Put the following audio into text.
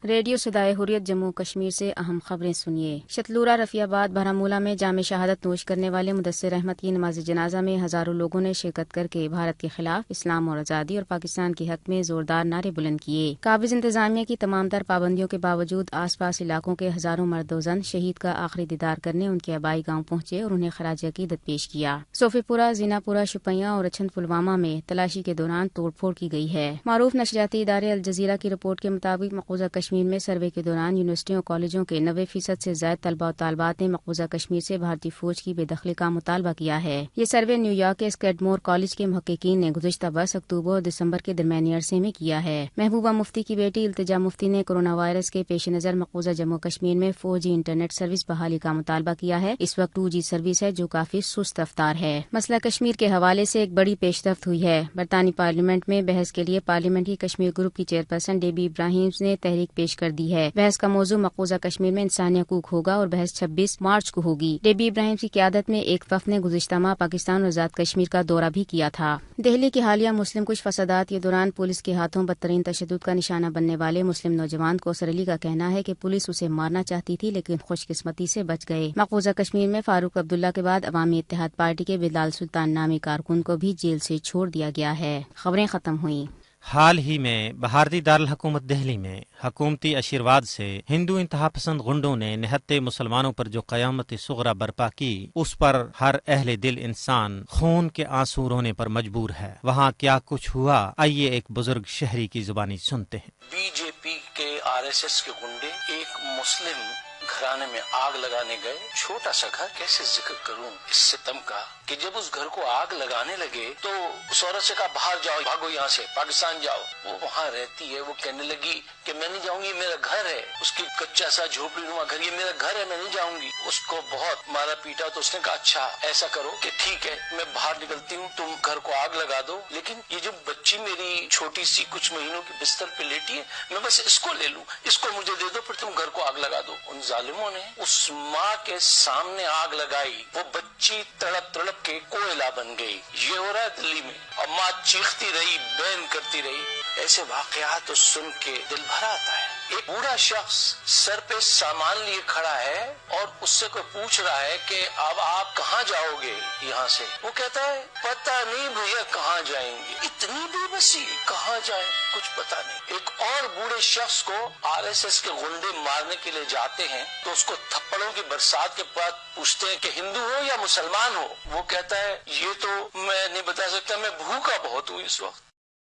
Radio صدائے حریت جموں کشمیر سے اہم خبریں سنیے۔ شتلورہ رفیع آباد بارہمولہ میں جام شہادت نوش کرنے والے مدثر احمد کی نماز جنازہ میں ہزاروں لوگوں نے شرکت کر کے بھارت کے خلاف اسلام اور آزادی اور پاکستان کے حق میں زوردار نعرے بلند کیے۔ قابض انتظامیہ کی تمام تر پابندیوں کے باوجود آس پاس علاقوں کے ہزاروں مرد و زن شہید کا آخری دیدار کرنے ان کے آبائی گاؤں پہنچے اور انہیں خراج عقیدت پیش کیا۔ صوفی پورہ، زینا پورہ، شپیاں اور اچھن پلوامہ میں تلاشی کے دوران توڑ پھوڑ کی گئی ہے۔ معروف نشریاتی ادارے الجزیرہ کی رپورٹ کے مطابق مقبوضہ کشمیر میں سروے کے دوران یونیورسٹیوں اور کالجوں کے 90% سے زائد طلبہ و طالبات نے مقبوضہ کشمیر سے بھارتی فوج کی بے دخلی کا مطالبہ کیا ہے۔ یہ سروے نیو یارک کے اسکیڈمور کالج کے محققین نے گزشتہ 10 اکتوبر اور دسمبر کے درمیانی عرصے میں کیا ہے۔ محبوبہ مفتی کی بیٹی التجا مفتی نے کورونا وائرس کے پیش نظر مقبوضہ جموں کشمیر میں 4G انٹرنیٹ سروس بحالی کا مطالبہ کیا ہے۔ اس وقت 2G سروس ہے جو کافی سست رفتار ہے۔ مسئلہ کشمیر کے حوالے سے ایک بڑی پیش رفت ہوئی ہے۔ برطانوی پارلیمنٹ میں بحث کے لیے پارلیمنٹری کشمیر گروپ کی چیئرپرسن ڈیبی ابراہیم نے تحریک پیش کر دی ہے۔ بحث کا موضوع مقبوضہ کشمیر میں انسانی حقوق ہوگا اور بحث 26 مارچ کو ہوگی۔ ڈیبی ابراہیم کی قیادت میں ایک وفد نے گزشتہ ماہ پاکستان اور آزاد کشمیر کا دورہ بھی کیا تھا۔ دہلی کے حالیہ مسلم کش فسادات کے دوران پولیس کے ہاتھوں بدترین تشدد کا نشانہ بننے والے مسلم نوجوان کوثر علی کا کہنا ہے کہ پولیس اسے مارنا چاہتی تھی لیکن خوش قسمتی سے بچ گئے۔ مقبوضہ کشمیر میں فاروق عبداللہ کے بعد عوامی اتحاد پارٹی کے بلال سلطان نامی کارکن کو بھی جیل سے چھوڑ دیا گیا ہے۔ خبریں ختم ہوئیں۔ حال ہی میں بھارتی دارالحکومت دہلی میں حکومتی آشیرواد سے ہندو انتہا پسند غنڈوں نے نہتے مسلمانوں پر جو قیامت صغری برپا کی، اس پر ہر اہل دل انسان خون کے آنسو رونے پر مجبور ہے۔ وہاں کیا کچھ ہوا، آئیے ایک بزرگ شہری کی زبانی سنتے ہیں۔ BJP کے RSS کے غنڈے ایک مسلم گھرانے میں آگ لگانے گئے۔ چھوٹا سا گھر، کیسے ذکر کروں اس ستم کا کہ جب اس گھر کو آگ لگانے لگے تو اس عورت سے کہا باہر جاؤ، بھاگو یہاں سے، پاکستان جاؤ۔ وہ وہاں رہتی ہے، وہ کہنے لگی کہ میں نہیں جاؤں گی، میرا گھر ہے۔ اس کی کچا سا جھوپڑی نما گھر، یہ میرا گھر ہے، میں نہیں جاؤں گی۔ اس کو بہت مارا پیٹا تو اس نے کہا اچھا ایسا کرو کہ ٹھیک ہے میں باہر نکلتی ہوں، تم گھر کو آگ لگا دو، لیکن یہ جو بچی میری چھوٹی سی کچھ مہینوں کی بستر پہ لیٹی ہے، میں بس اس کو لے لوں، اس کو مجھے دے دو، پھر تم گھر کو آگ لگا دو۔ ان ظالموں نے اس ماں کے سامنے آگ لگائی، وہ بچی تڑپ تڑپ کے کوئلہ بن گئی۔ یہ ہو رہا ہے دلی میں، اور ماں چیختی رہی، بین کرتی رہی۔ ایسے واقعات سن کے دل بھر آتا ہے۔ ایک بوڑھا شخص سر پہ سامان لیے کھڑا ہے اور اس سے کوئی پوچھ رہا ہے کہ اب آپ کہاں جاؤ گے یہاں سے؟ وہ کہتا ہے پتہ نہیں بھیا کہاں جائیں گے۔ اتنی بے بسی، کہاں جائیں کچھ پتہ نہیں۔ ایک اور بوڑھے شخص کو RSS کے غنڈے مارنے کے لیے جاتے ہیں تو اس کو تھپڑوں کی برسات کے بعد پوچھتے ہیں کہ ہندو ہو یا مسلمان ہو؟ وہ کہتا ہے یہ تو میں نہیں بتا سکتا، میں بھوکا بہت ہوں اس وقت۔